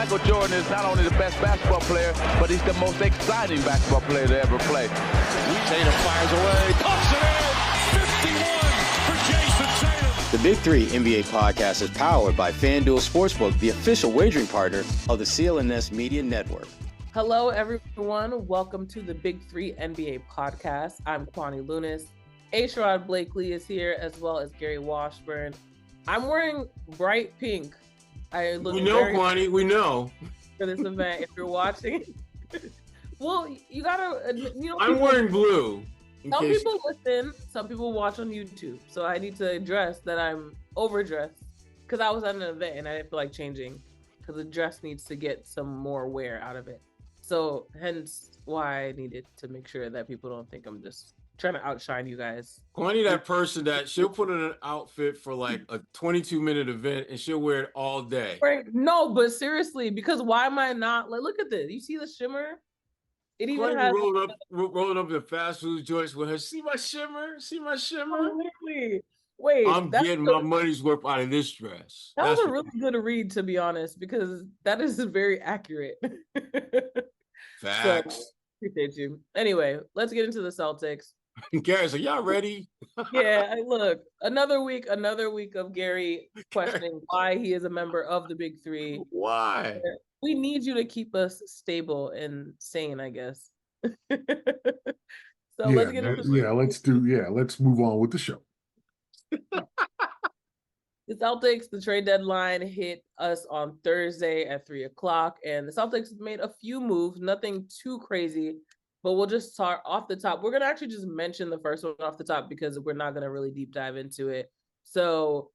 Michael Jordan is not only the best basketball player, but he's the most exciting basketball player to ever play. Tatum fires away, pumps it in, 51 for Jason Tatum. The Big Three NBA podcast is powered by FanDuel Sportsbook, the official wagering partner of the CLNS Media Network. Hello, everyone. Welcome to the Big Three NBA podcast. I'm Kwani Lunis. Sherrod Blakely is here, as well as Gary Washburn. I'm wearing bright pink. I look we know, Kwani. We know. For this event, if you're watching. Well, you gotta, I'm wearing blue. Some people listen, some people watch on YouTube. So I need to address that I'm overdressed because I was at an event and I didn't feel like changing because the dress needs to get some more wear out of it. So hence why I needed to make sure that people don't think I'm just trying to outshine you guys. Kwani, that person that she'll put in an outfit for like a 22-minute event and she'll wear it all day. Right? No, but seriously, because why am I not like? Look at this. You see the shimmer? It even Kwani has rolling up the fast food joints with her. See my shimmer? See my shimmer? Oh, really? Wait, I'm getting my money's worth out of this dress. That was a really good read, to be honest, because that is very accurate. Facts. So, appreciate you. Anyway, let's get into the Celtics. Gary's like, y'all ready? Yeah, look, another week of Gary questioning why he is a member of the Big Three. Why? We need you to keep us stable and sane, I guess. So let's get into let's move on with the show. The Celtics, the trade deadline hit us on Thursday at 3:00, and the Celtics made a few moves, nothing too crazy, but we'll just start off the top. We're going to actually just mention the first one off the top because we're not going to really deep dive into it. So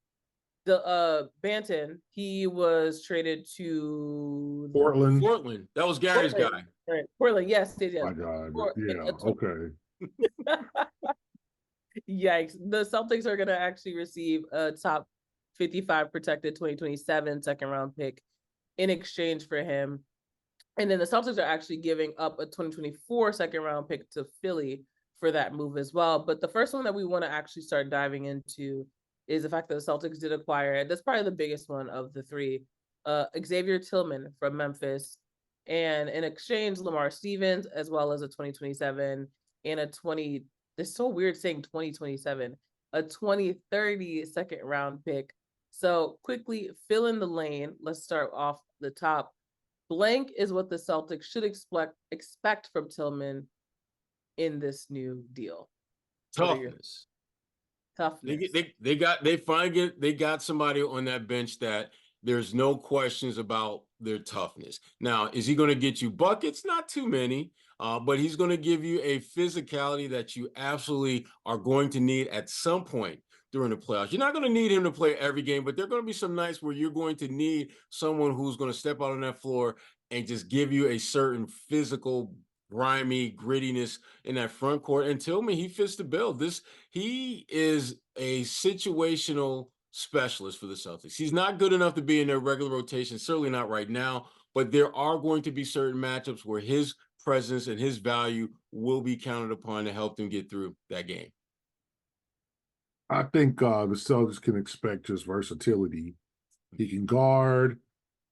the Banton, he was traded to Portland. That was Gary's guy. Right. Portland, yes. My God. Okay. Yikes. The Celtics are going to actually receive a top 55 protected 2027 second round pick in exchange for him. And then the Celtics are actually giving up a 2024 second round pick to Philly for that move as well. But the first one that we want to actually start diving into is the fact that the Celtics did acquire, that's probably the biggest one of the three, Xavier Tillman from Memphis. And in exchange, Lamar Stevens, as well as a 2027 and it's so weird saying 2027, a 2030 second round pick. So quickly fill in the lane. Let's start off the top. Blank is what the Celtics should expect from Tillman in this new deal. Toughness. They finally got somebody on that bench that there's no questions about their toughness. Now, is he going to get you buckets? Not too many, but he's going to give you a physicality that you absolutely are going to need at some point during the playoffs. You're not going to need him to play every game, but there are going to be some nights where you're going to need someone who's going to step out on that floor and just give you a certain physical, grimy grittiness in that front court. And Tillman, he fits the bill. He is a situational specialist for the Celtics. He's not good enough to be in their regular rotation, certainly not right now, but there are going to be certain matchups where his presence and his value will be counted upon to help them get through that game. I think the Celtics can expect just versatility. He can guard.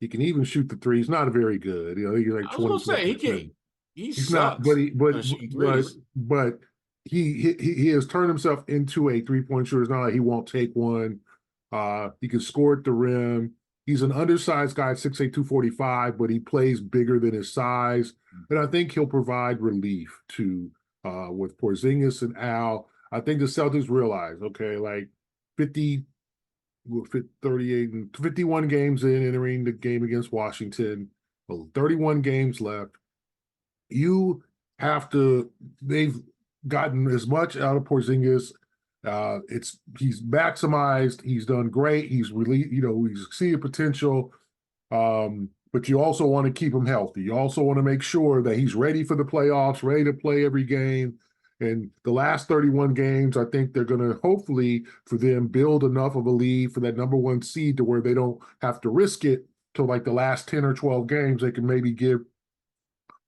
He can even shoot the three. He's not very good. He's like 20%. I was going to say, he can. He's not, but he has turned himself into a three-point shooter. It's not like he won't take one. He can score at the rim. He's an undersized guy, 6'8", 245, but he plays bigger than his size. And I think he'll provide relief to with Porzingis and Al. I think the Celtics realize, okay, like 38 and 51 games entering the game against Washington, 31 games left. They've gotten as much out of Porzingis. He's maximized. He's done great. He's really, he's exceeded potential. But you also want to keep him healthy. You also want to make sure that he's ready for the playoffs, ready to play every game. And the last 31 games, I think they're going to hopefully for them build enough of a lead for that number one seed to where they don't have to risk it till like the last 10 or 12 games. They can maybe give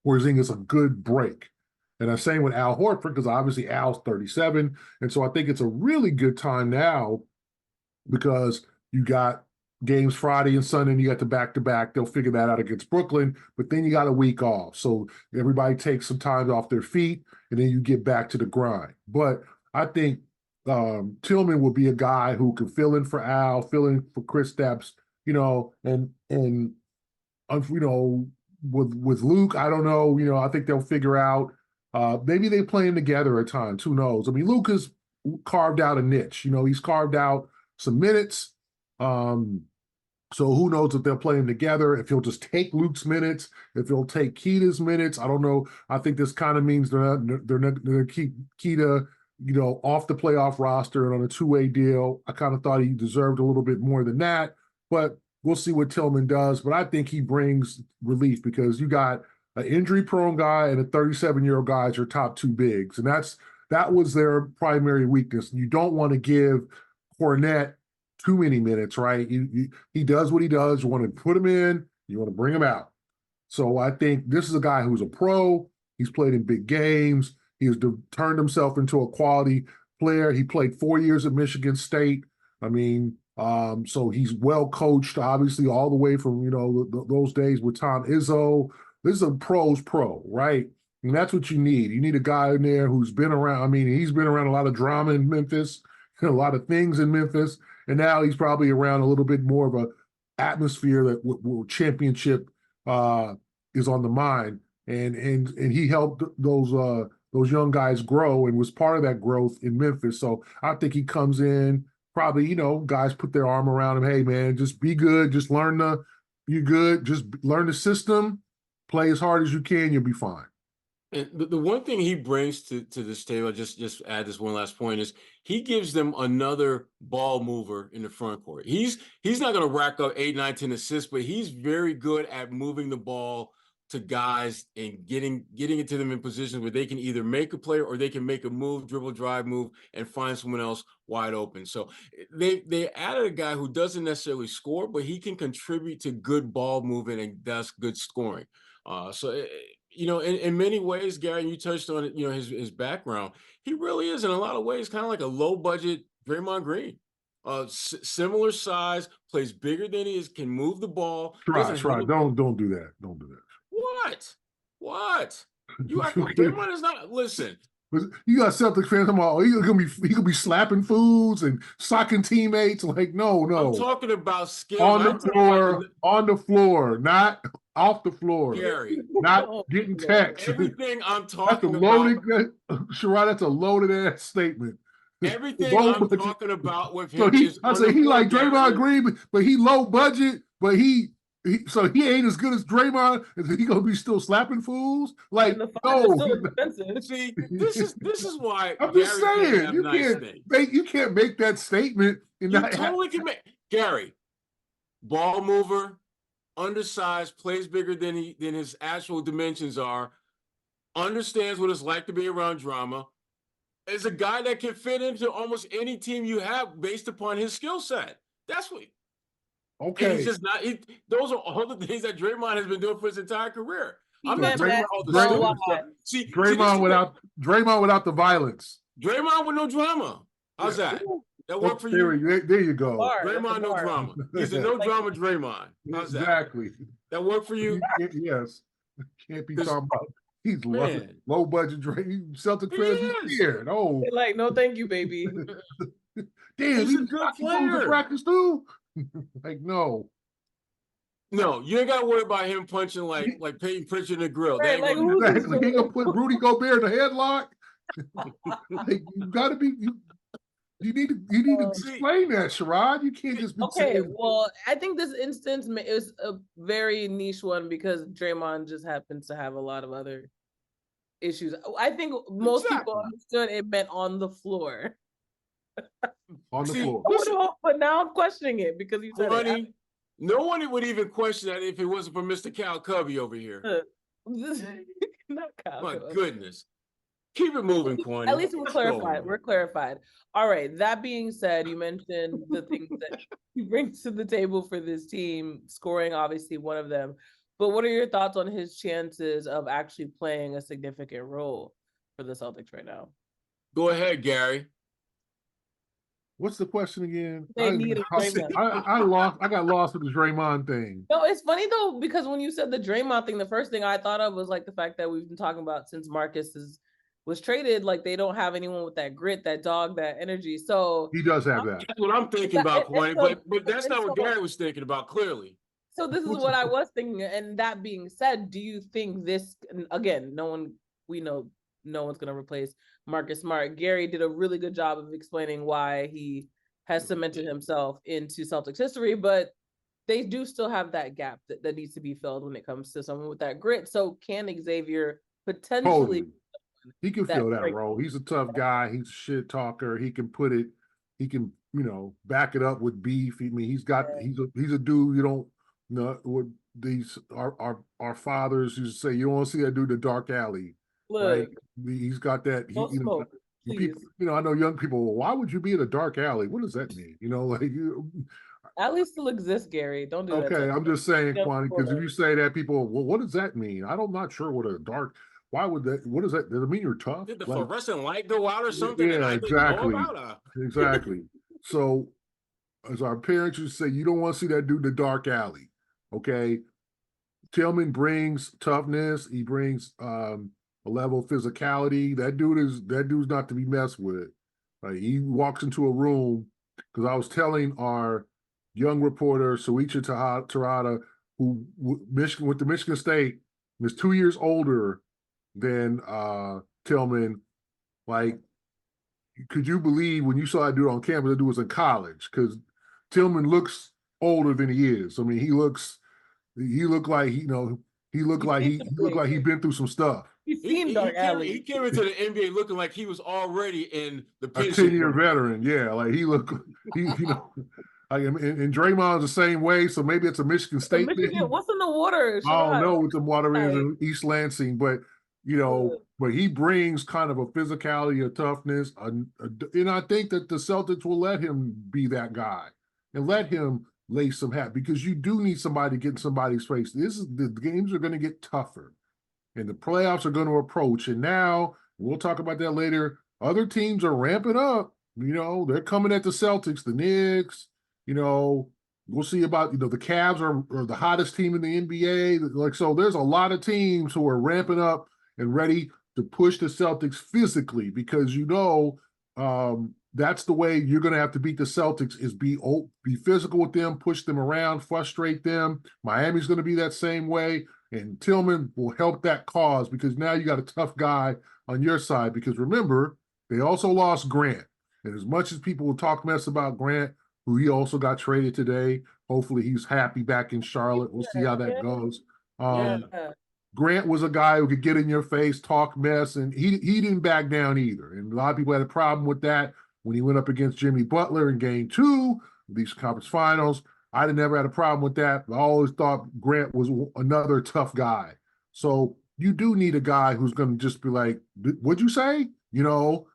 Porzingis a good break. And I'm saying with Al Horford, because obviously Al's 37. And so I think it's a really good time now because you got games Friday and Sunday, and you got the back-to-back. They'll figure that out against Brooklyn, but then you got a week off. So everybody takes some time off their feet, and then you get back to the grind. But I think Tillman will be a guy who can fill in for Al, fill in for Chris Stapps, and with Luke, I don't know, I think they'll figure out, maybe they play together at times, who knows? I mean, Luke has carved out a niche, he's carved out some minutes. So who knows if they'll play them together, if he'll just take Luke's minutes, if he'll take Keita's minutes. I don't know. I think this kind of means they're not going to keep Keita, off the playoff roster and on a two-way deal. I kind of thought he deserved a little bit more than that, but we'll see what Tillman does. But I think he brings relief because you got an injury-prone guy and a 37-year-old guy as your top two bigs, and that was their primary weakness. You don't want to give Kornet too many minutes, right? He does what he does. You want to put him in, you want to bring him out. So I think this is a guy who's a pro. He's played in big games. He has turned himself into a quality player. He played 4 years at Michigan State. I mean, so he's well coached, obviously, all the way from, those days with Tom Izzo. This is a pro's pro, right? And that's what you need. You need a guy in there who's been around. I mean, he's been around a lot of drama in Memphis, a lot of things in Memphis. And now he's probably around a little bit more of a atmosphere that where championship is on the mind. And he helped those young guys grow and was part of that growth in Memphis. So I think he comes in, probably, guys put their arm around him. Hey, man, just be good. Just you're good. Just learn the system, play as hard as you can. You'll be fine. And the one thing he brings to this table, just add this one last point, is he gives them another ball mover in the front court. He's not going to rack up 8, 9, 10 assists, but he's very good at moving the ball to guys and getting it to them in positions where they can either make a play or they can make a move, dribble, drive, move, and find someone else wide open. So they added a guy who doesn't necessarily score, but he can contribute to good ball movement and thus good scoring. In many ways, Gary, you touched on it, his background. He really is, in a lot of ways, kind of like a low-budget Draymond Green. Similar size, plays bigger than he is, can move the ball. Try. Don't do that. Don't do that. What? You act like Draymond is not. Listen. You got Celtics fans talking about, he could be slapping foods and socking teammates. Like, no. I'm talking about skill. On the floor, not off the floor. Gary. Not getting text. Everything I'm talking Sherrod, that's a loaded ass statement. Everything I'm talking about with him so he like Draymond Green, but he low budget, but he ain't as good as Draymond. Is he gonna be still slapping fools? Like, no. See, this is why I'm just saying you can't make that statement. You totally can make Gary, ball mover, undersized, plays bigger than his actual dimensions are, understands what it's like to be around drama, is a guy that can fit into almost any team you have based upon his skill set. That's what. Okay. He's just not. Those are all the things that Draymond has been doing for his entire career. I'm not talking about all the stuff. Draymond without the violence. Draymond with no drama. How's that? That work for you? There you go. Draymond, no drama. He's a no drama Draymond. How's that? Exactly. That work for you? Yes. Can't be talking about. He's low budget. Celtic fans here. No. Like, no, thank you, baby. Damn, he's a good player. Practice too. Like, no, you ain't got to worry about him punching like Peyton Pritchard in the grill. Right, he ain't gonna put Rudy Gobert in a headlock. Like, you got to be. You need to explain that, Sherrod. You can't just be saying. Well, I think this instance is a very niche one because Draymond just happens to have a lot of other issues. I think most people understood it meant on the floor. On the floor. But now I'm questioning it because you said it. No one would even question that if it wasn't for Mr. Cal Covey over here. Not Cal. My goodness. Keep it moving, Kwani. At least we're clarified. We're clarified. All right. That being said, you mentioned the things that he brings to the table for this team, scoring obviously one of them. But what are your thoughts on his chances of actually playing a significant role for the Celtics right now? Go ahead, Gary. What's the question again? They need a Draymond. I got lost with the Draymond thing. No, it's funny though, because when you said the Draymond thing, the first thing I thought of was like the fact that we've been talking about since Marcus was traded, like they don't have anyone with that grit, that dog, that energy. So he does have that. That's what I'm thinking about, Kwani, but that's not what Gary was thinking about, clearly. So this is what I was thinking. And that being said, do you think this, again, we know no one's going to replace Marcus Smart. Gary did a really good job of explaining why he has cemented himself into Celtics history, but they do still have that gap that needs to be filled when it comes to someone with that grit. So can Xavier potentially... He can fill that role. He's a tough guy. He's a shit talker. He can back it up with beef. I mean, he's a dude you don't know what these our fathers used to say, you don't want to see that dude in the dark alley. Look, right? He's got that. People, I know young people, well, why would you be in a dark alley? What does that mean? Alley still exists, Gary. Don't do that. Okay, I'm just saying, Kwani, because if you say that, people, well, what does that mean? I'm not sure what a dark. Why would that? What does that? Does it mean you're tough? Did the fluorescent light go out or something? Yeah, exactly. Exactly. So, as our parents used to say, you don't want to see that dude in the dark alley. Okay. Tillman brings toughness. He brings a level of physicality. That dude's not to be messed with. Like, he walks into a room, because I was telling our young reporter Suicha Terada, who went to Michigan State, was 2 years older than Tillman. Like, could you believe when you saw that dude on campus, that dude was in college? Because Tillman looks older than he is. I mean, he looked like he'd been through some stuff. He came into the NBA looking like he was already in the a 10-year veteran. Yeah, like he and Draymond's the same way. So maybe it's a Michigan State thing. What's in the water? I don't know what the water is in East Lansing, but but he brings kind of a physicality, a toughness, and I think that the Celtics will let him be that guy and let him lay some hat, because you do need somebody to get in somebody's face. The games are going to get tougher, and the playoffs are going to approach. And now we'll talk about that later. Other teams are ramping up. They're coming at the Celtics, the Knicks. We'll see about the Cavs are the hottest team in the NBA. So there's a lot of teams who are ramping up and ready to push the Celtics physically, because that's the way you're going to have to beat the Celtics, is be physical with them, push them around, frustrate them. Miami's going to be that same way, and Tillman will help that cause, because now you got a tough guy on your side. Because remember, they also lost Grant, and as much as people will talk mess about Grant, who he also got traded today, hopefully he's happy back in Charlotte. We'll see how that goes. Grant was a guy who could get in your face, talk mess, and he didn't back down either. And a lot of people had a problem with that when he went up against Jimmy Butler in Game 2 of these conference finals. I never had a problem with that. I always thought Grant was another tough guy. So you do need a guy who's going to just be like, what'd you say? Or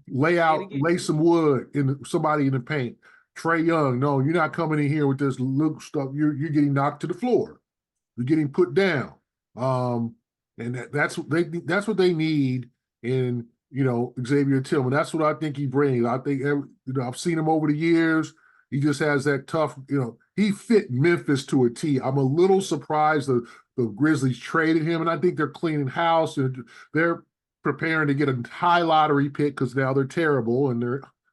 lay some wood in somebody in the paint. Trae Young, no, you're not coming in here with this little stuff. You're getting knocked to the floor. You're getting put down. And that's what they need in Xavier Tillman. That's what I think he brings. I think I've seen him over the years. He just has that tough. He fit Memphis to a T. I'm a little surprised the Grizzlies traded him, and I think they're cleaning house and they're preparing to get a high lottery pick, because now they're terrible and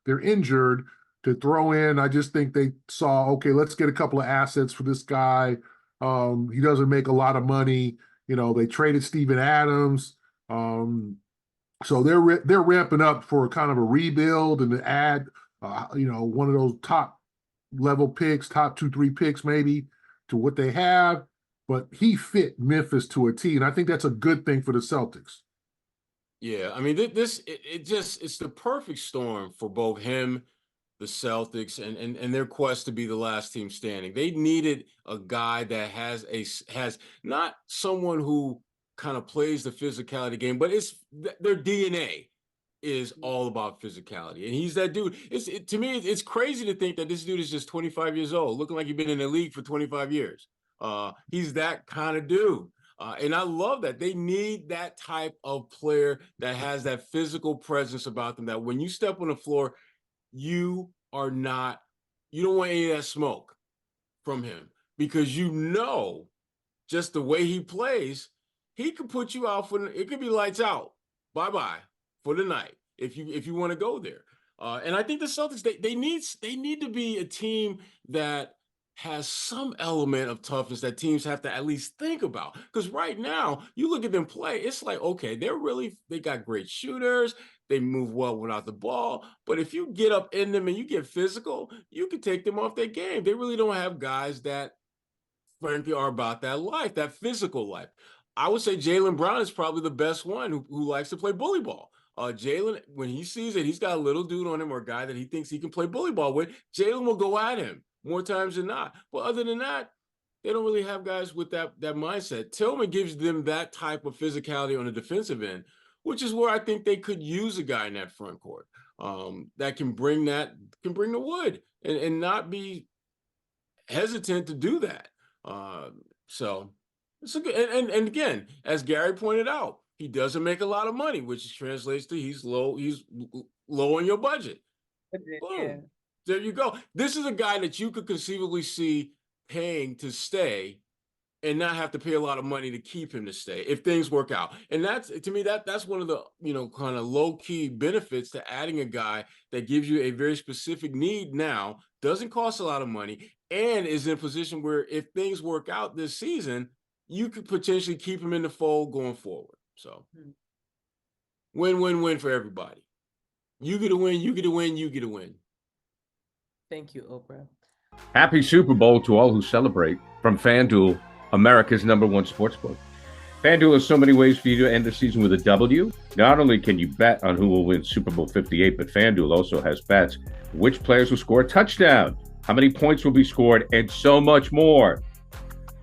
they're injured, to throw in. I just think they saw, okay, let's get a couple of assets for this guy. He doesn't make a lot of money. They traded Steven Adams. So they're ramping up for kind of a rebuild and to add, one of those top level picks, top 2-3 picks maybe, to what they have. But he fit Memphis to a T, and I think that's a good thing for the Celtics. Yeah, I mean, it's the perfect storm for both him, the Celtics, and their quest to be the last team standing. They needed a guy that has not someone who kind of plays the physicality game, but their DNA is all about physicality, and he's that dude. To me, it's crazy to think that this dude is just 25 years old, looking like he's been in the league for 25 years. He's that kind of dude. And I love that. They need that type of player that has that physical presence about them, that when you step on the floor, you don't want any of that smoke from him, because just the way he plays, he could put you out it could be lights out, bye-bye for the night if you want to go there. And I think the Celtics, they need to be a team that has some element of toughness that teams have to at least think about. Because right now, you look at them play, it's like, okay, they got great shooters, they move well without the ball. But if you get up in them and you get physical, you can take them off their game. They really don't have guys that, frankly, are about that life, that physical life. I would say Jaylen Brown is probably the best one who likes to play bully ball. Jaylen, when he sees that he's got a little dude on him or a guy that he thinks he can play bully ball with, Jaylen will go at him more times than not. But other than that, they don't really have guys with that mindset. Tillman gives them that type of physicality on the defensive end, which is where I think they could use a guy in that front court that can bring the wood and not be hesitant to do that. So it's a good, and again, as Gary pointed out, he doesn't make a lot of money, which translates to he's low on your budget. Boom. Yeah. There you go. This is a guy that you could conceivably see paying to stay and not have to pay a lot of money to keep him to stay if things work out. And that's, to me, that's one of the, kind of low-key benefits to adding a guy that gives you a very specific need now, doesn't cost a lot of money, and is in a position where if things work out this season, you could potentially keep him in the fold going forward. So win-win-win for everybody. You get a win, you get a win, you get a win. Thank you, Oprah. Happy Super Bowl to all who celebrate from FanDuel, America's #1 sportsbook. FanDuel has so many ways for you to end the season with a W. Not only can you bet on who will win Super Bowl 58, but FanDuel also has bets which players will score a touchdown, how many points will be scored, and so much more.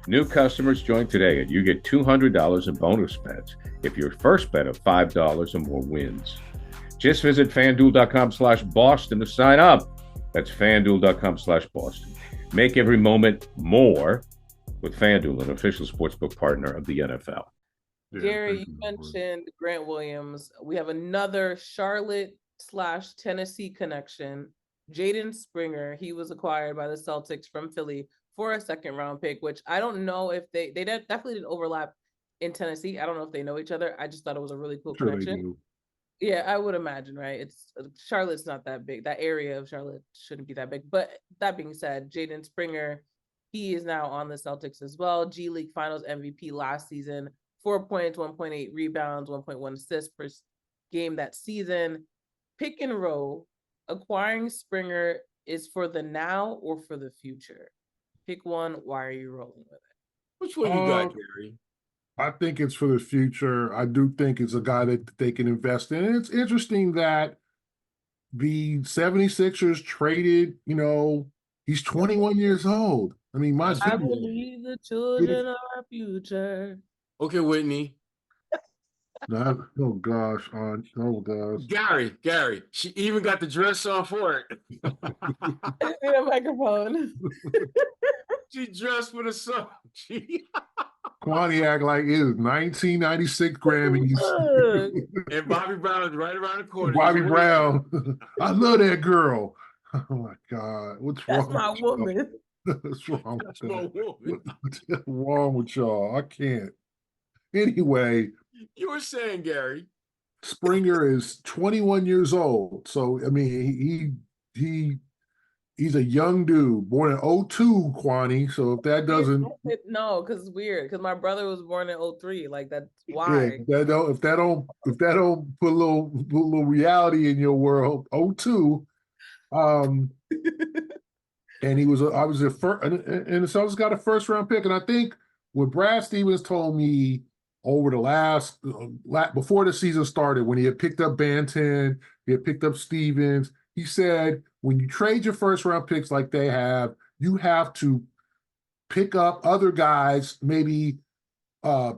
New customers join today and you get $200 in bonus bets if your first bet of $5 or more wins. Just visit FanDuel.com/Boston to sign up. That's FanDuel.com/Boston. Make every moment more with FanDuel, an official sportsbook partner of the NFL. Gary, you mentioned Grant Williams. We have another Charlotte/Tennessee connection. Jaden Springer, he was acquired by the Celtics from Philly for a second-round pick, which I don't know if they definitely didn't overlap in Tennessee. I don't know if they know each other. I just thought it was a really cool connection. Yeah, I would imagine, right? It's Charlotte's not that big. That area of Charlotte shouldn't be that big. But that being said, Jaden Springer, he is now on the Celtics as well. G League Finals MVP last season, 4 points, 1.8 rebounds, 1.1 assists per game that season. Pick and roll, acquiring Springer is for the now or for the future? Pick one. Why are you rolling with it? Which one you got, Gary? I think it's for the future. I do think it's a guy that they can invest in. And it's interesting that the 76ers traded, he's 21 years old. I mean, I believe the children are our future. Okay, Whitney. Oh gosh. Gary. She even got the dress on for it. A microphone. She dressed for the song. Kwani act like it is 1996 Grammys. And Bobby Brown is right around the corner. Bobby Brown. I love that girl. Oh my God. What's That's wrong? my woman. What's wrong with That's my woman. What's wrong with y'all? I can't. Anyway. You were saying, Gary. Springer is 21 years old. So, I mean, he's a young dude, born in 02, Kwani. So if that doesn't no, because it's weird. Because my brother was born in 03. Like that's why. Yeah, if that don't put a little reality in your world, 02. And he was obviously a first, and the Celtics got a first-round pick. And I think what Brad Stevens told me over the last before the season started, when he had picked up Banton, he had picked up Stevens, he said, when you trade your first-round picks like they have, you have to pick up other guys, maybe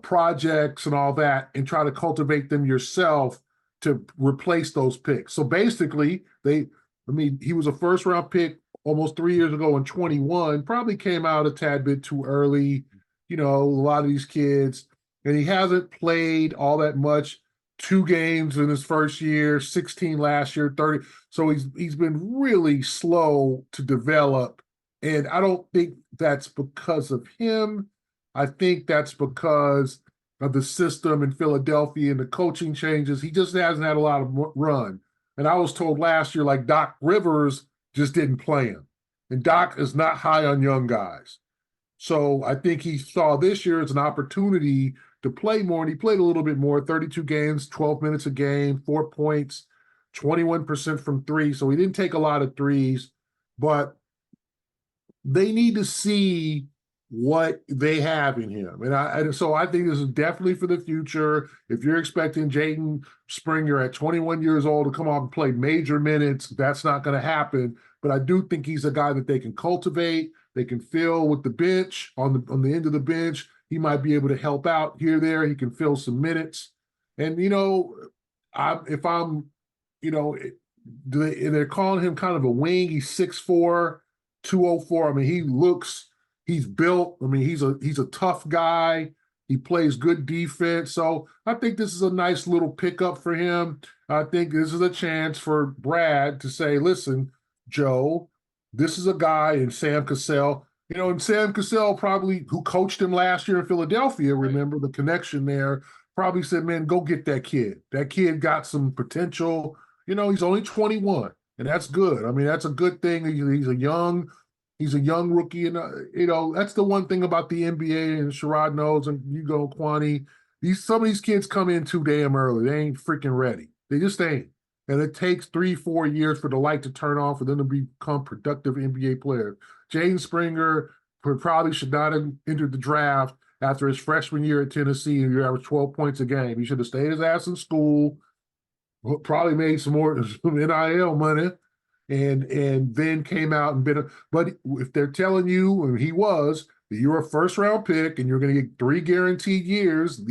projects and all that, and try to cultivate them yourself to replace those picks. So basically, he was a first-round pick almost 3 years ago in 21, probably came out a tad bit too early, a lot of these kids, and he hasn't played all that much 2 games in his first year, 16 last year, 30. So he's been really slow to develop. And I don't think that's because of him. I think that's because of the system in Philadelphia and the coaching changes. He just hasn't had a lot of run. And I was told last year, like Doc Rivers just didn't play him. And Doc is not high on young guys. So I think he saw this year as an opportunity to play more, and he played a little bit more, 32 games, 12 minutes a game, 4 points, 21% from 3. So he didn't take a lot of threes, but they need to see what they have in him. And so I think this is definitely for the future. If you're expecting Jaden Springer at 21 years old to come off and play major minutes, that's not going to happen. But I do think he's a guy that they can cultivate. They can fill with the bench on the end of the bench. He might be able to help out here, there. He can fill some minutes. And, they're calling him kind of a wing. He's 6'4", 204. I mean, he's built. I mean, he's a tough guy. He plays good defense. So I think this is a nice little pickup for him. I think this is a chance for Brad to say, listen, Joe, this is a guy in Sam Cassell. And Sam Cassell probably, who coached him last year in Philadelphia, remember the connection there, probably said, man, go get that kid. That kid got some potential. He's only 21, and that's good. I mean, that's a good thing. He's a young rookie. And, that's the one thing about the NBA, and Sherrod knows, and Kwani, some of these kids come in too damn early. They ain't freaking ready. They just ain't. And it takes 3-4 years for the light to turn on for them to become productive NBA players. Jaden Springer probably should not have entered the draft after his freshman year at Tennessee, and he averaged 12 points a game. He should have stayed his ass in school, probably made some more NIL money, and then came out and been. But if they're telling you, and he was, that you're a first-round pick and you're going to get 3 guaranteed years,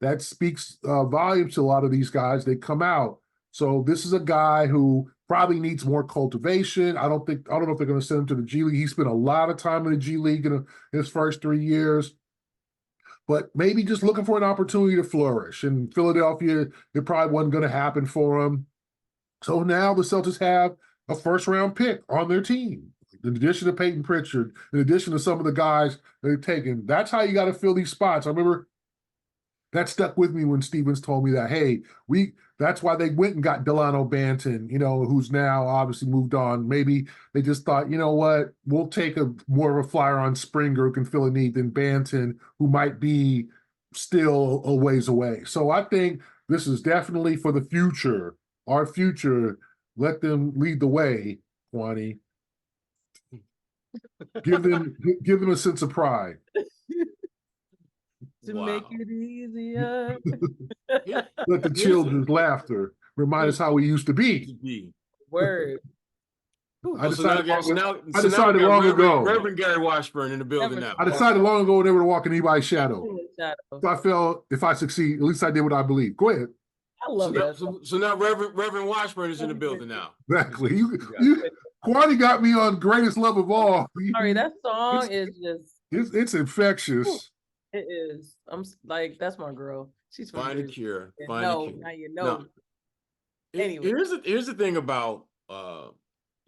that speaks volumes to a lot of these guys. They come out. So this is a guy who probably needs more cultivation. I don't know if they're going to send him to the G League. He spent a lot of time in the G League in his first 3 years, but maybe just looking for an opportunity to flourish. In Philadelphia, it probably wasn't going to happen for him. So now the Celtics have a first-round pick on their team, in addition to Peyton Pritchard, in addition to some of the guys they've taken. That's how you got to fill these spots. I remember that stuck with me when Stevens told me that, hey, that's why they went and got Delano Banton, who's now obviously moved on. Maybe they just thought, you know what, we'll take more of a flyer on Springer who can fill a need than Banton, who might be still a ways away. So I think this is definitely for the future, our future. Let them lead the way, Kwani. Give them a sense of pride. To make it easier. Let the children's laughter remind us how we used to be. Word. I decided long ago. Reverend Gary Washburn in the building now. I decided long ago never to walk in anybody's shadow. So if I succeed, at least I did what I believe. Go ahead. I love that. So now Reverend Washburn is in the building now. Exactly. Kwani got me on Greatest Love of All. Sorry, that song is just... It's infectious. It is. I'm like, that's my girl. She's from Find a cure. Find no, a cure. now you know. No. Anyway, here's the thing about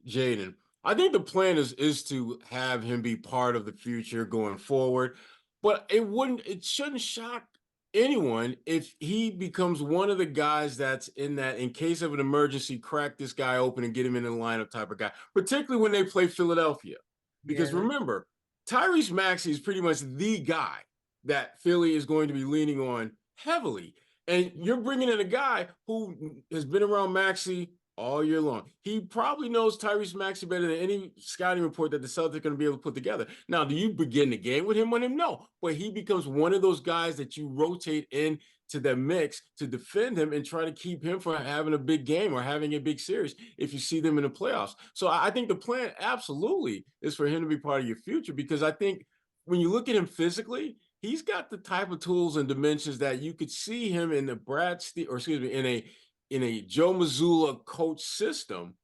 Jaden. I think the plan is to have him be part of the future going forward, but it shouldn't shock anyone if he becomes one of the guys that's in case of an emergency, crack this guy open and get him in the lineup type of guy, particularly when they play Philadelphia. Because remember, Tyrese Maxey is pretty much the guy that Philly is going to be leaning on heavily. And you're bringing in a guy who has been around Maxey all year long. He probably knows Tyrese Maxey better than any scouting report that the Celtics are going to be able to put together. Now, do you begin the game with him? No. But he becomes one of those guys that you rotate into the mix to defend him and try to keep him from having a big game or having a big series if you see them in the playoffs. So I think the plan absolutely is for him to be part of your future, because I think when you look at him physically, he's got the type of tools and dimensions that you could see him in the in a Joe Mazzulla coach system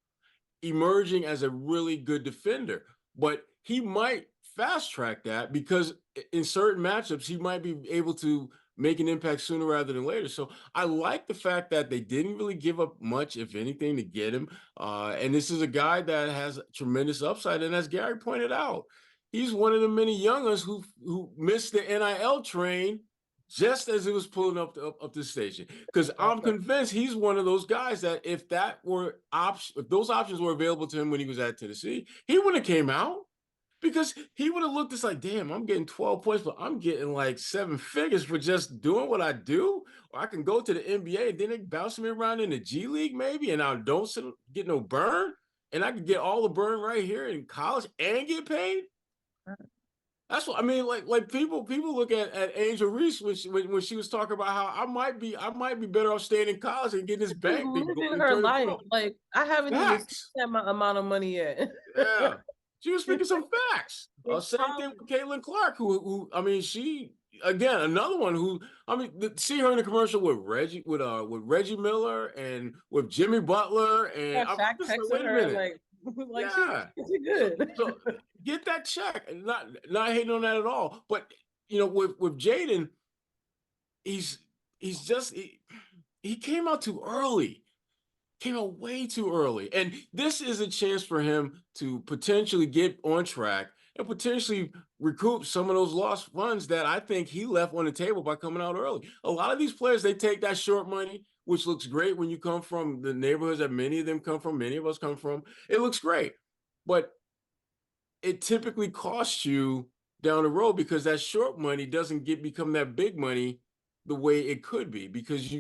emerging as a really good defender. But he might fast track that because in certain matchups, he might be able to make an impact sooner rather than later. So I like the fact that they didn't really give up much, if anything, to get him. And this is a guy that has tremendous upside. And as Gary pointed out, he's one of the many youngers who missed the NIL train just as it was pulling up the station. Because I'm convinced he's one of those guys that if those options were available to him when he was at Tennessee, he wouldn't have came out. Because he would have looked just like, damn, I'm getting 12 points, but I'm getting like 7 figures for just doing what I do. Or I can go to the NBA and then they bounce me around in the G League maybe, and I don't get no burn. And I could get all the burn right here in college and get paid. That's what I mean. Like people look at Angel Reese when she was talking about how I might be better off staying in college and getting this bank. Living her life. Like I haven't even spent my amount of money yet. Yeah. She was speaking some facts. Same thing with Caitlin Clark, who I mean, she again another one who I mean, see her in the commercial with Reggie Miller and with Jimmy Butler and I'm just like, wait a minute, like yeah. She's good. So get that check. Not hating on that at all, but you know, with Jaden, he came out too early. Came out way too early. And this is a chance for him to potentially get on track and potentially recoup some of those lost funds that I think he left on the table by coming out early. A lot of these players, they take that short money, which looks great when you come from the neighborhoods that many of them come from, many of us come from. It looks great. But it typically costs you down the road because that short money doesn't become that big money the way it could be, because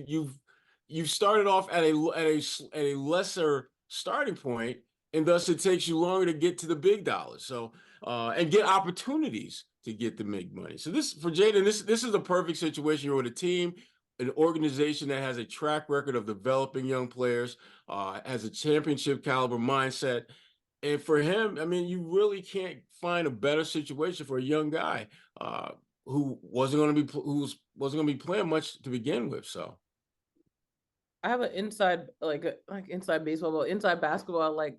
you've started off at a lesser starting point, and thus it takes you longer to get to the big dollars. So and get opportunities to get the big money. So this for Jaden, this is a perfect situation. You're with a team, an organization that has a track record of developing young players, has a championship caliber mindset. And for him, I mean, you really can't find a better situation for a young guy who wasn't going to be playing much to begin with. So I have an inside baseball, but inside basketball like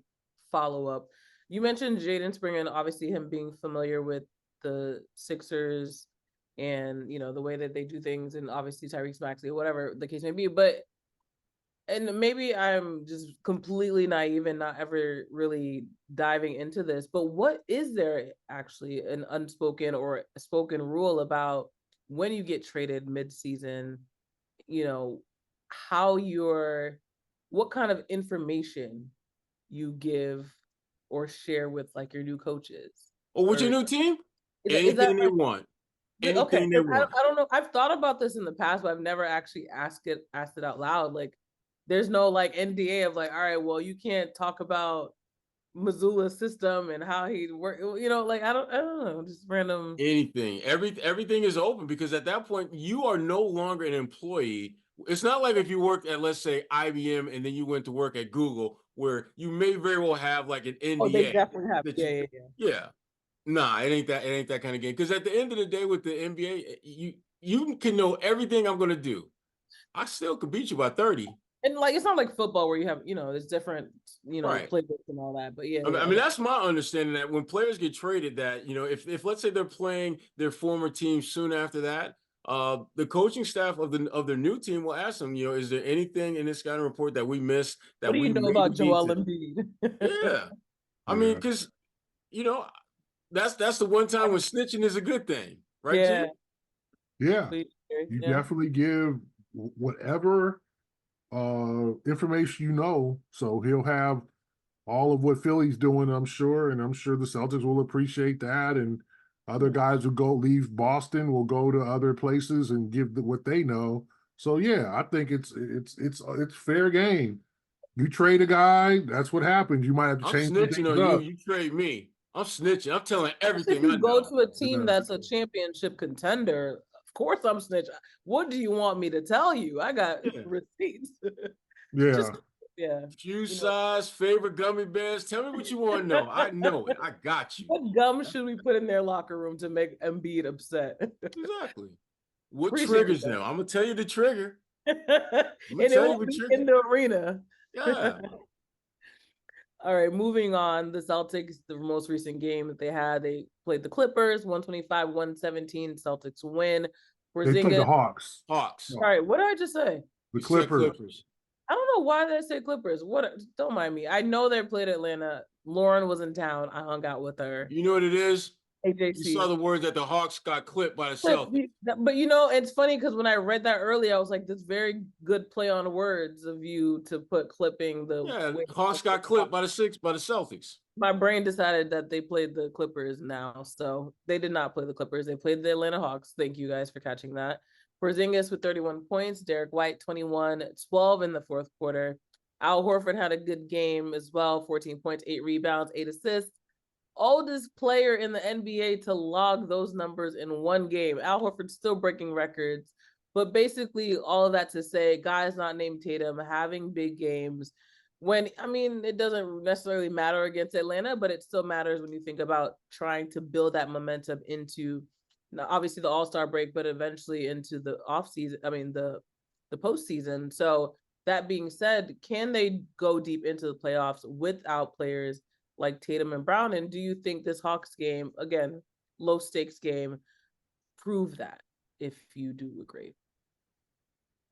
follow up. You mentioned Jaden Springer and obviously him being familiar with the Sixers and you know the way that they do things, and obviously Tyrese Maxey, whatever the case may be. And maybe I'm just completely naive and not ever really diving into this, but what is there actually an unspoken or a spoken rule about when you get traded mid-season? You know, what kind of information you give or share with like your new coaches? Or with your new team? Anything they want. Anything they want. I don't know. I've thought about this in the past, but I've never actually asked it out loud. Like, there's no like NDA of like, all right, well, you can't talk about Missoula's system and how he work. You know, like I don't know, just random. Anything. Everything is open, because at that point you are no longer an employee. It's not like if you worked at, let's say, IBM and then you went to work at Google, where you may very well have like an NDA. Oh, they definitely have. Yeah. Nah, it ain't that kind of game. Because at the end of the day, with the NBA, you can know everything I'm going to do. I still could beat you by 30. And like, it's not like football where you have, you know, there's different, you know, playbooks and all that. But yeah, I mean, that's my understanding, that when players get traded, that, you know, if let's say they're playing their former team soon after that, the coaching staff of their new team will ask them, you know, is there anything in this scouting report that we missed? That what do you know about Joel Embiid? Yeah, I mean, because you know, that's the one time when snitching is a good thing, right? Yeah, Jimmy? You definitely give whatever information you know. So he'll have all of what Philly's doing, I'm sure, and I'm sure the Celtics will appreciate that. And other guys who leave Boston will go to other places and give what they know. So yeah, I think it's fair game. You trade a guy, that's what happens. You might have to change. I'm snitching on you. You trade me. I'm snitching. I'm telling everything. If you go to a team that's a championship contender, of course I'm snitching. What do you want me to tell you? I got receipts. Shoe size, favorite gummy bears. Tell me what you want to know. I know it. I got you. What gum should we put in their locker room to make Embiid upset? Exactly. What triggers them? I'm gonna tell you the trigger. And it will be in the arena. Yeah. All right, moving on. The Celtics, the most recent game that they played the Clippers, 125-117. Celtics win. They played the Porzingis. Hawks. Hawks. All right, what did I just say? The You said Clippers. I don't know why they say Clippers. What? Don't mind me. I know they played Atlanta. Lauren was in town. I hung out with her. You know what it is? AJC. You saw the words that the Hawks got clipped by the Clip, Celtics. but it's funny because when I read that earlier, I was like, "This very good play on words of you to put clipping the." Yeah, Hawks got clipped by the Celtics. My brain decided that they played the Clippers now, so they did not play the Clippers. They played the Atlanta Hawks. Thank you guys for catching that. Porzingis with 31 points. Derek White 21, 12 in the fourth quarter. Al Horford had a good game as well. 14 points, 8 rebounds, 8 assists. Oldest player in the NBA to log those numbers in one game. Al Horford still breaking records, but basically all of that to say, guys not named Tatum having big games. It doesn't necessarily matter against Atlanta, but it still matters when you think about trying to build that momentum into, obviously the All-Star break, but eventually into the offseason. The postseason. So that being said, can they go deep into the playoffs without players like Tatum and Brown? And do you think this Hawks game, again, low stakes game, prove that, if you do agree?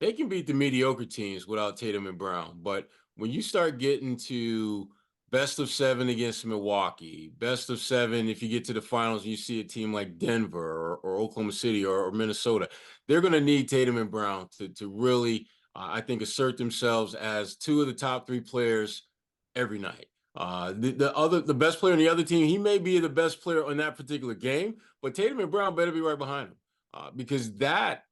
They can beat the mediocre teams without Tatum and Brown. But when you start getting to best of 7 against Milwaukee, best of 7, if you get to the finals and you see a team like Denver or Oklahoma City or Minnesota, they're going to need Tatum and Brown to really, I think, assert themselves as 2 of the top 3 players every night. The best player on the other team, he may be the best player on that particular game, but Tatum and Brown better be right behind him because that's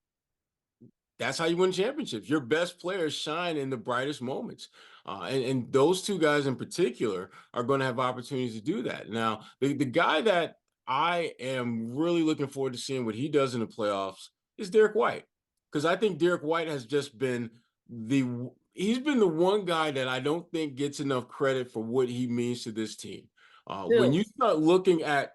how you win championships. Your best players shine in the brightest moments. And those 2 guys in particular are going to have opportunities to do that. Now, the guy that I am really looking forward to seeing what he does in the playoffs is Derek White, because I think Derek White has just been he's been the one guy that I don't think gets enough credit for what he means to this team. When you start looking at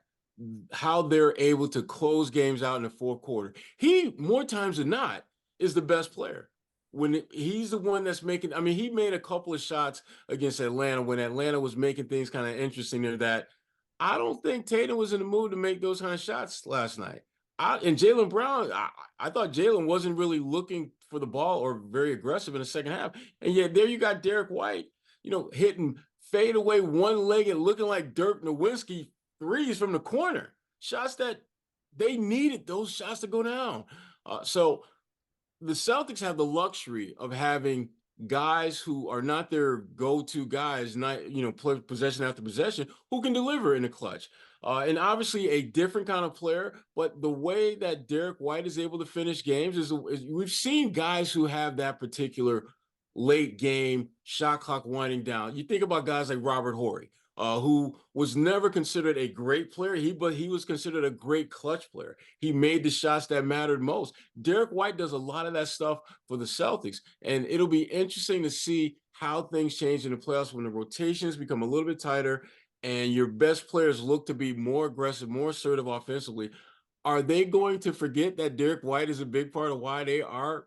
how they're able to close games out in the fourth quarter, he, more times than not, is the best player. When he's the one that's making, he made a couple of shots against Atlanta when Atlanta was making things kind of interesting there that I don't think Tatum was in the mood to make those kind of shots last night. And Jaylen Brown, I thought Jaylen wasn't really looking for the ball or very aggressive in the second half. And yet there you got Derek White, hitting fadeaway one-legged, looking like Dirk Nowitzki threes from the corner. Shots that they needed those shots to go down. So the Celtics have the luxury of having guys who are not their go-to guys, not, play possession after possession, who can deliver in the clutch. And obviously a different kind of player, but the way that Derek White is able to finish games is we've seen guys who have that particular late game shot clock winding down. You think about guys like Robert Horry, who was never considered a great player, but he was considered a great clutch player. He made the shots that mattered most. Derek White does a lot of that stuff for the Celtics, and it'll be interesting to see how things change in the playoffs when the rotations become a little bit tighter and your best players look to be more aggressive, more assertive offensively. Are they going to forget that Derek White is a big part of why they are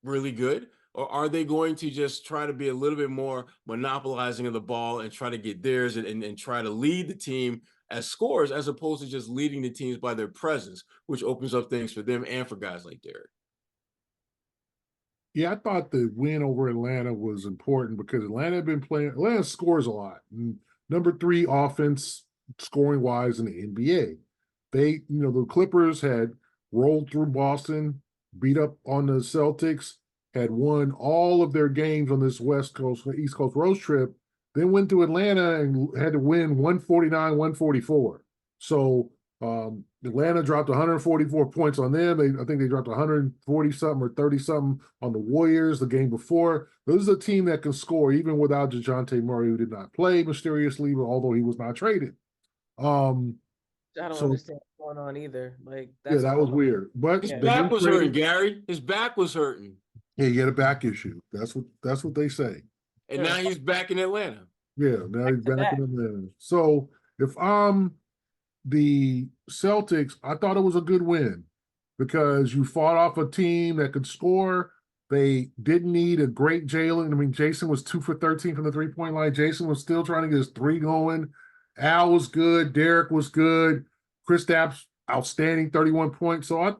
really good? Or are they going to just try to be a little bit more monopolizing of the ball and try to get theirs and try to lead the team as scorers as opposed to just leading the teams by their presence, which opens up things for them and for guys like Derek? Yeah, I thought the win over Atlanta was important because Atlanta scores a lot. Number 3 offense scoring wise in the NBA. They, the Clippers had rolled through Boston, beat up on the Celtics, had won all of their games on this East Coast road trip, then went to Atlanta and had to win 149-144. So Atlanta dropped 144 points on them. I think they dropped 140-something or 30-something on the Warriors the game before. This is a team that can score even without DeJounte Murray, who did not play mysteriously, although he was not traded. I don't understand what's going on either. That was weird. But his back was hurting, Gary. His back was hurting. Yeah, he had a back issue. That's what they say. And now he's back in Atlanta. Yeah, now he's back in Atlanta. So if I'm the Celtics, I thought it was a good win because you fought off a team that could score. They didn't need a great Jaylen. Jason was 2 for 13 from the three-point line. Jason was still trying to get his 3 going. Al was good. Derek was good. Kristaps, outstanding 31 points. So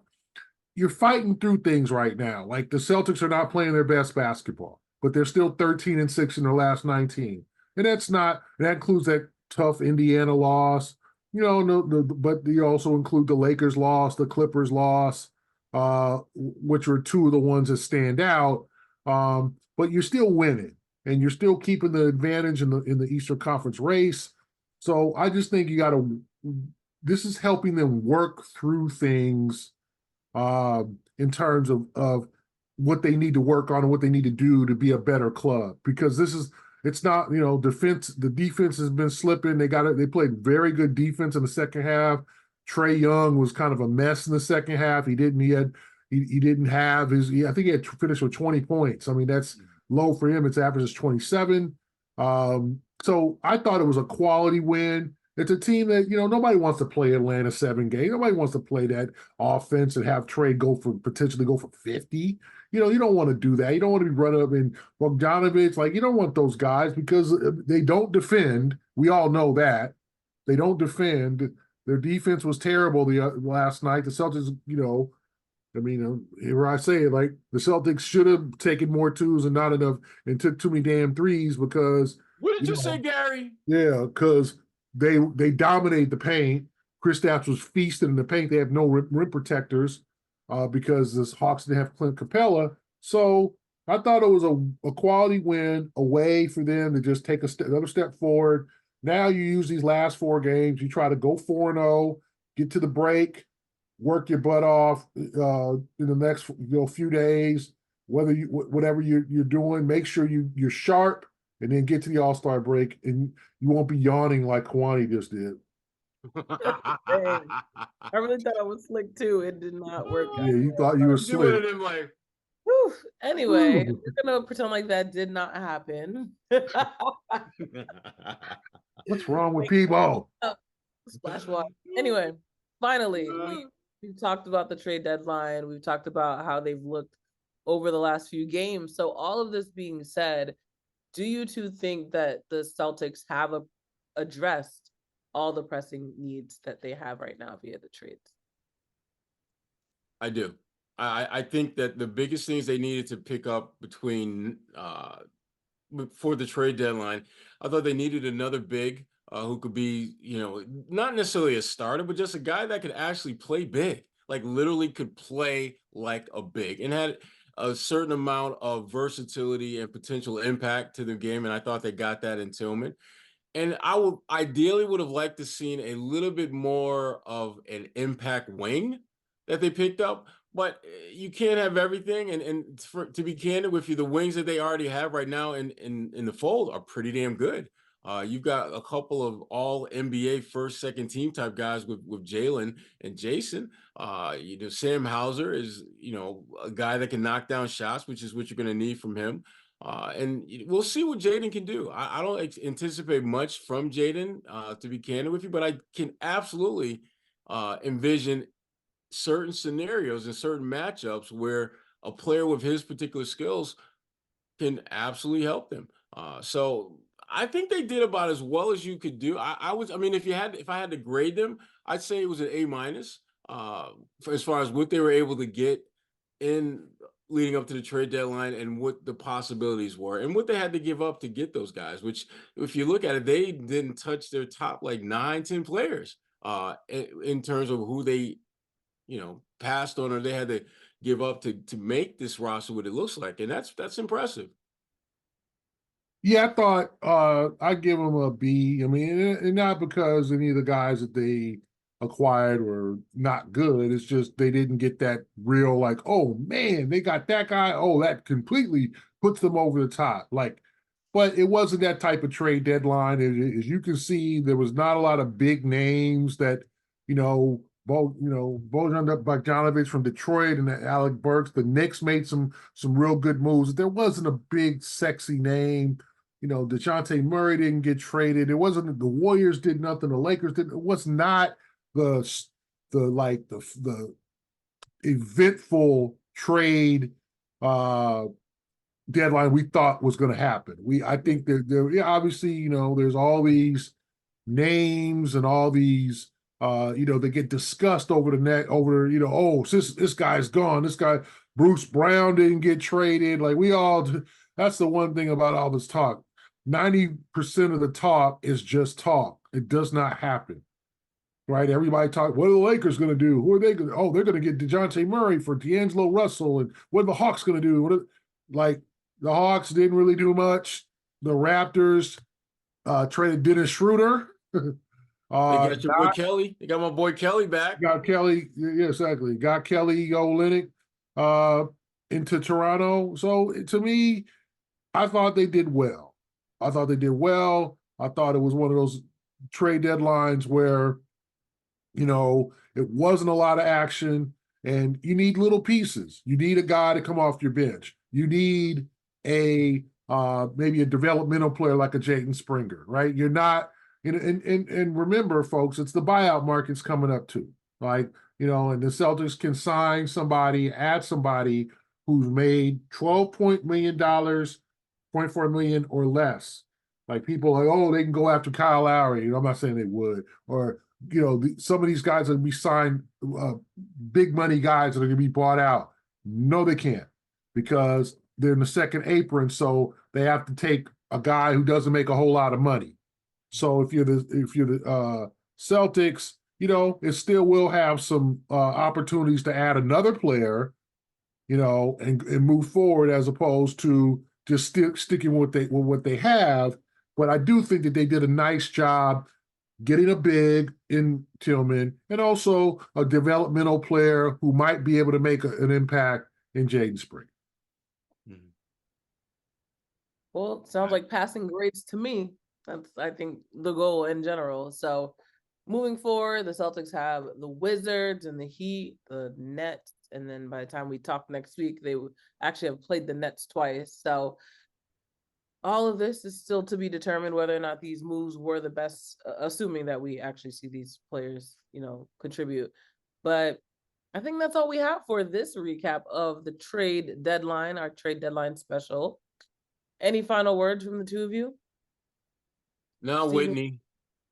you're fighting through things right now. Like the Celtics are not playing their best basketball, but they're still 13-6 in their last 19. And that includes that tough Indiana loss, but you also include the Lakers loss, the Clippers loss, which were two of the ones that stand out. But you're still winning, and you're still keeping the advantage in the Eastern Conference race. So I just think this is helping them work through things in terms of what they need to work on and what they need to do to be a better club. Because it's not, defense. The defense has been slipping. They played very good defense in the second half. Trae Young was kind of a mess in the second half. He didn't have his. I think he had finished with 20 points. I mean, that's low for him. Its average is 27. So I thought it was a quality win. It's a team that, nobody wants to play Atlanta 7 games. Nobody wants to play that offense and have Trae potentially go for 50. You don't want to do that. You don't want to be run up in Bogdanovich. You don't want those guys because they don't defend. We all know that. They don't defend. Their defense was terrible last night. The Celtics, here I say it, the Celtics should have taken more twos and not enough and took too many damn threes because. What did you say, Gary? Yeah, because they dominate the paint. Kristaps was feasting in the paint. They have no rim protectors because the Hawks didn't have Clint Capella. So I thought it was a quality win away for them to just take another step forward. Now you use these last 4 games. You try to go 4-0, get to the break, work your butt off in the next few days. Whatever you're doing, make sure you're sharp. And then get to the All-Star break, and you won't be yawning like Kwani just did. I really thought I was slick too. It did not work. Yeah, you thought you were slick. Whew. Anyway, we're gonna pretend like that did not happen. What's wrong with people? Splash water. Anyway, finally, we've talked about the trade deadline. We've talked about how they've looked over the last few games. So all of this being said, do you two think that the Celtics have addressed all the pressing needs that they have right now via the trades? I do. I think that the biggest things they needed to pick up for the trade deadline, I thought they needed another big who could be, not necessarily a starter, but just a guy that could actually play big, literally could play like a big and had a certain amount of versatility and potential impact to the game. And I thought they got that in Tillman. And I ideally would have liked to seen a little bit more of an impact wing that they picked up, but you can't have everything. And to be candid with you, the wings that they already have right now in the fold are pretty damn good. You've got a couple of all NBA first, second team type guys with Jaylen and Jason. Sam Hauser is, a guy that can knock down shots, which is what you're going to need from him. And we'll see what Jaden can do. I don't anticipate much from Jaden, to be candid with you, but I can absolutely envision certain scenarios and certain matchups where a player with his particular skills can absolutely help them. So I think they did about as well as you could do. If I had to grade them, I'd say it was an A- as far as what they were able to get in leading up to the trade deadline and what the possibilities were and what they had to give up to get those guys, which if you look at it, they didn't touch their top 9-10 players in terms of who they, passed on or they had to give up to make this roster what it looks like. And that's impressive. Yeah, I thought I'd give them a B. I mean, and not because any of the guys that they acquired were not good. It's just they didn't get that real oh man, they got that guy. Oh, that completely puts them over the top. But it wasn't that type of trade deadline. As you can see, there was not a lot of big names that, Bojan Bogdanovich from Detroit and Alec Burks. The Knicks made some real good moves. There wasn't a big sexy name. DeJounte Murray didn't get traded. It wasn't the Warriors did nothing. The Lakers didn't. It was not the eventful trade deadline we thought was going to happen. I think obviously there's all these names and all these They get discussed over oh, this guy's gone. This guy, Bruce Brown, didn't get traded. Like that's the one thing about all this talk. 90% of the talk is just talk. It does not happen, right? Everybody talk, what are the Lakers going to do? Who are they going to, they're going to get DeJounte Murray for D'Angelo Russell. And what are the Hawks going to do? The Hawks didn't really do much. The Raptors traded Dennis Schroeder. They got your boy Kelly. They got my boy Kelly back. Got Kelly, yeah, exactly. Got Kelly Olynyk into Toronto. So to me, I thought they did well. I thought it was one of those trade deadlines where, it wasn't a lot of action, and you need little pieces. You need a guy to come off your bench. You need maybe a developmental player like a Jaden Springer, right? You're not. And remember, folks, it's the buyout market's coming up too. And the Celtics can sign somebody, add somebody who's made $12 million, $0.4 million or less. Like people they can go after Kyle Lowry. I'm not saying they would. Or, some of these guys that we signed, big money guys that are going to be bought out. No, they can't, because they're in the second apron. So they have to take a guy who doesn't make a whole lot of money. So if you're the Celtics, it still will have some opportunities to add another player, and move forward, as opposed to just sticking with what they have. But I do think that they did a nice job getting a big in Tillman, and also a developmental player who might be able to make an impact in Jaden Springer. Well, it sounds like passing grades to me. That's, I think, the goal in general. So moving forward, the Celtics have the Wizards and the Heat, the Nets, and then by the time we talk next week, they actually have played the Nets twice. So all of this is still to be determined whether or not these moves were the best, assuming that we actually see these players, contribute. But I think that's all we have for this recap of the trade deadline, our trade deadline special. Any final words from the two of you? No, Whitney,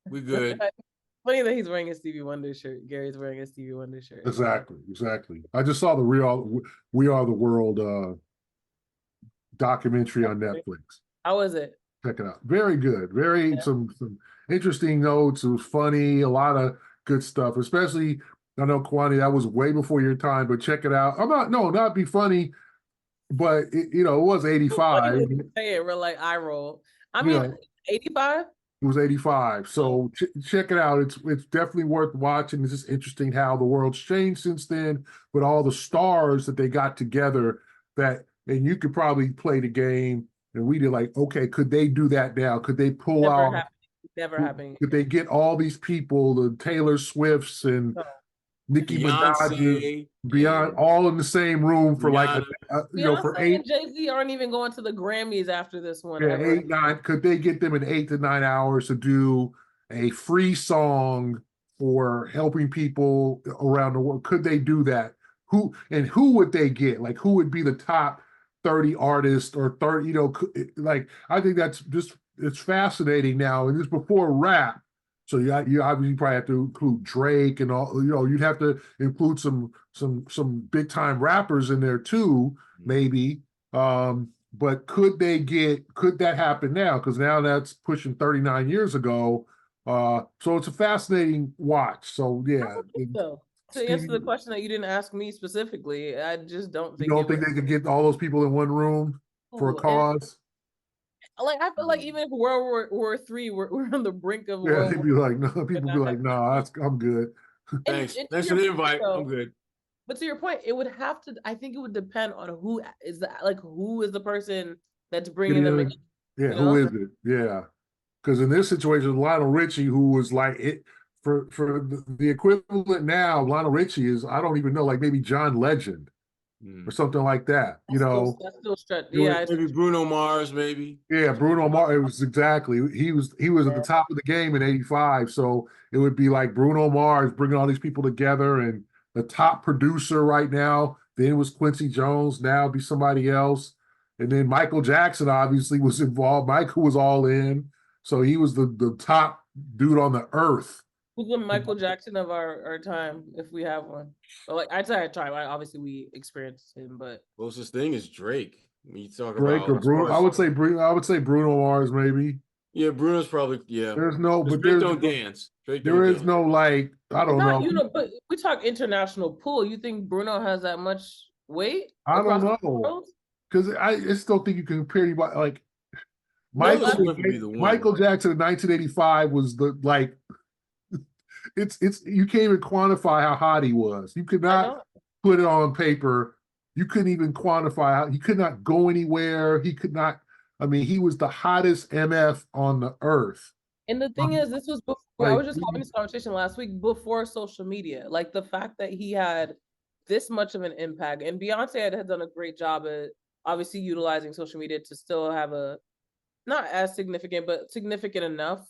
we good. Funny that he's wearing a Stevie Wonder shirt. Gary's wearing a Stevie Wonder shirt. Exactly. I just saw the We Are the World documentary on Netflix. How was it? Check it out. Very good. Some interesting notes. It was funny. A lot of good stuff. Especially, I know, Kwani, that was way before your time, but check it out. Not be funny, but it was 85. Say it, we're like eye roll. 85. It was 85. So check it out. It's definitely worth watching. It's just interesting how the world's changed since then, but all the stars that they got together and you could probably play the game, and we did okay, could they do that now? Could they pull out? Never happening. Could they get all these people, the Taylor Swifts and Nicki Minaj, beyond all in the same room for for 8. Jay-Z aren't even going to the Grammys after this one. Yeah, 8, 9. Could they get them in 8 to 9 hours to do a free song for helping people around the world? Could they do that? Who would they get? Like, who would be the top 30 artists or 30? I think that's just, it's fascinating now, and it's before rap. So you obviously probably have to include Drake and all. You'd have to include some big time rappers in there too, maybe. But could that happen now? Because now that's pushing 39 years ago. So it's a fascinating watch. So yeah. To answer the question that you didn't ask me specifically, I just don't think. You don't think they could get all those people in one room for a cause? I feel like even if World War III, we're on the brink of. Yeah, they'd be like, no. People be like, no, I'm good. Thanks for the invite. I'm good. But to your point, it would have to. I think it would depend on who is the person that's bringing them in. Yeah, who is it? Yeah, because in this situation, Lionel Richie, who was like it for the equivalent now, Lionel Richie is, I don't even know, like maybe John Legend. Or something like that, That's still stretched. Yeah, maybe Bruno Mars, maybe. Yeah, Bruno Mars. It was exactly. He was at the top of the game in '85. So it would be like Bruno Mars bringing all these people together, and the top producer right now. Then it was Quincy Jones. Now it'd be somebody else, and then Michael Jackson obviously was involved. Michael was all in, so he was the top dude on the earth Who's the Michael Jackson of our time, if we have one? But like I'd say our time. Obviously, we experienced him, but Closest thing is Drake. When you talk Drake about or Bruno. I would say Bruno Mars maybe. yeah, Bruno's probably There's no, but Drake there's don't dance. Drake there don't is dance. no like I don't not know. but we talk international pool. You think Bruno has that much weight? I don't across the know world? because I just don't think you can compare anybody like Taylor Swift would be the one. Michael Jackson in 1985 was the like it's you can't even quantify how hot he was. You could not put it on paper. You couldn't even quantify how he could not go anywhere. He could not. I mean, he was the hottest MF on the earth. And the thing is, this was before. Like, I was just having this conversation last week before social media. Like the fact that he had this much of an impact, and Beyonce had done a great job at obviously utilizing social media to still have a not as significant, but significant enough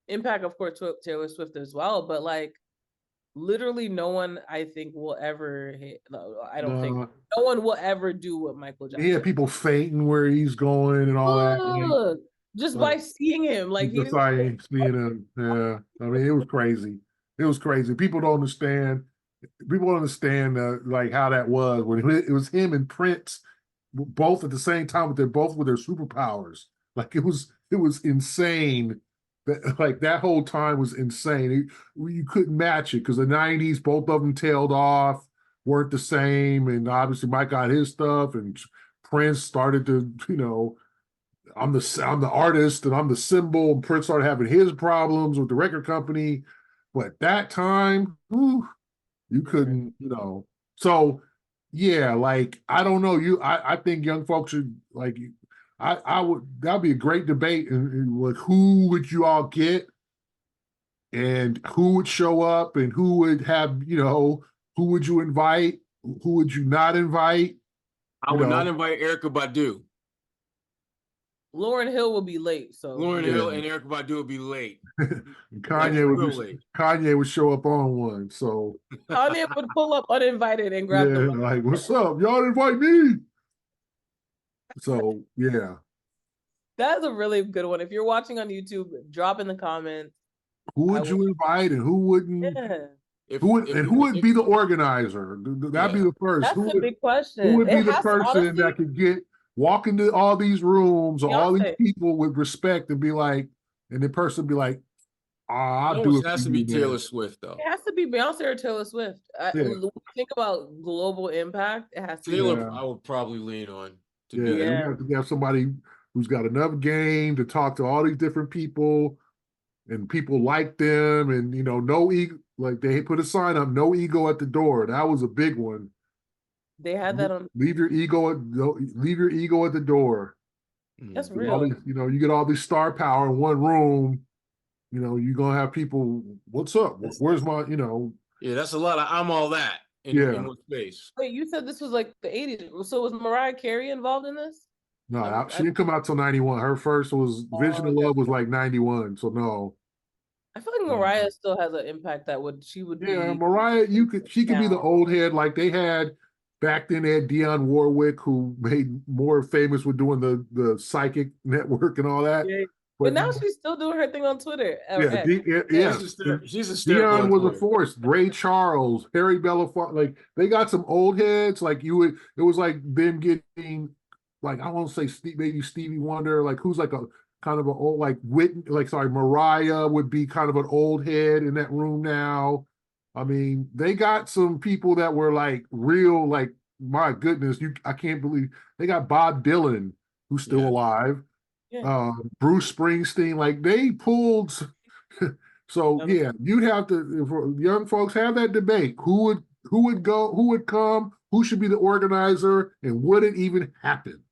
impact, of course, to Taylor Swift as well. But like, literally, no one I think will ever hit. I don't think no one will ever do what Michael Jackson. He had people fainting where he's going and all that. Like, just by seeing him, like just by seeing him. Yeah, I mean, it was crazy. It was crazy. People don't understand. People don't understand like how that was when it was him and Prince both at the same time, but they're both with their superpowers. Like it was insane. Like that whole time was insane. You couldn't match it because the 90s, both of them tailed off, weren't the same. And obviously Mike got his stuff and Prince started to, I'm the artist and I'm the symbol. And Prince started having his problems with the record company. But that time, you couldn't, So yeah, like I don't know. I think young folks should like that'd be a great debate and like who would you all get and who would show up and who would have, who would you invite? Who would you not invite? I would not invite Erykah Badu. Lauryn Hill will be late. So Lauryn Hill and Erykah Badu will be late. Kanye would show up on one. So Kanye would pull up uninvited and grab them. Like, what's up? Y'all invite me. So yeah. That's a really good one. If you're watching on YouTube, drop in the comments. Who would you invite and who wouldn't? Yeah. Who would be the organizer? That'd be the first. That's a big question. Who would be the person that could walk into all these rooms or all these people with respect and be like, and the person be like, I'll do it. It has to be Taylor Swift, though. It has to be Beyonce or Taylor Swift. Think about global impact. It has to be Taylor. I would probably lean on. You have to have somebody who's got enough game to talk to all these different people, and people like them, and no ego. Like they put a sign up, no ego at the door. That was a big one. They had that on. Leave your ego at the door. That's real. You get all this star power in one room. You're gonna have people. What's up? Where's my? Yeah, that's a lot of I'm all that in one space. Wait, you said this was like the 80s. So was Mariah Carey involved in this? No, she didn't come out till 91. Her first was Vision of Love was like 91. So no. I feel like Mariah still has an impact she would be. Yeah, Mariah, she could be the old head like they had back then. They had Dionne Warwick, who made more famous with doing the psychic network and all that. Yeah. But now she's still doing her thing on Twitter. She's a Dionne was a force. Ray Charles, Harry Belafonte, like they got some old heads. Like it was like them getting, like I won't say maybe Stevie Wonder, like who's like a kind of an old Mariah would be kind of an old head in that room now. I mean, they got some people that were like real, like my goodness, I can't believe they got Bob Dylan, who's still alive. Yeah. Bruce Springsteen, like they pulled. So yeah, you'd have to, if young folks have that debate, who would go, who would come, who should be the organizer, and would it even happen?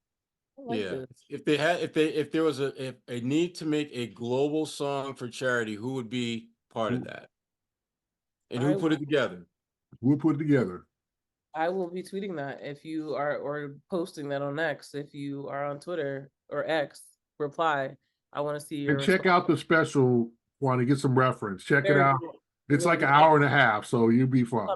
If there was a need to make a global song for charity, who would be part of that? And who put it together? Who would put it together? I will be tweeting that if you are, or posting that on X. If you are on Twitter or X, reply. I want to see your. And check out the special. Want to get some reference? Check it out. It's like an hour and a half, so you'll be fine.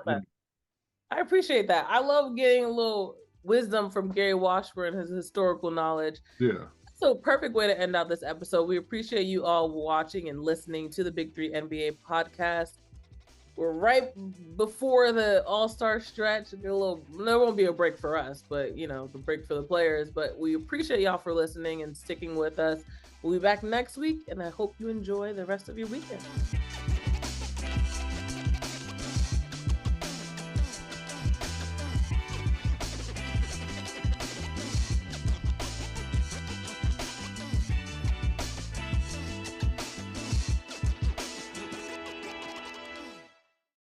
I appreciate that. I love getting a little wisdom from Gary Washburn, his historical knowledge. Yeah. So perfect way to end out this episode. We appreciate you all watching and listening to the Big Three NBA podcast. We're right before the All-Star stretch. There won't be a break for us, but the break for the players. But we appreciate y'all for listening and sticking with us. We'll be back next week, and I hope you enjoy the rest of your weekend.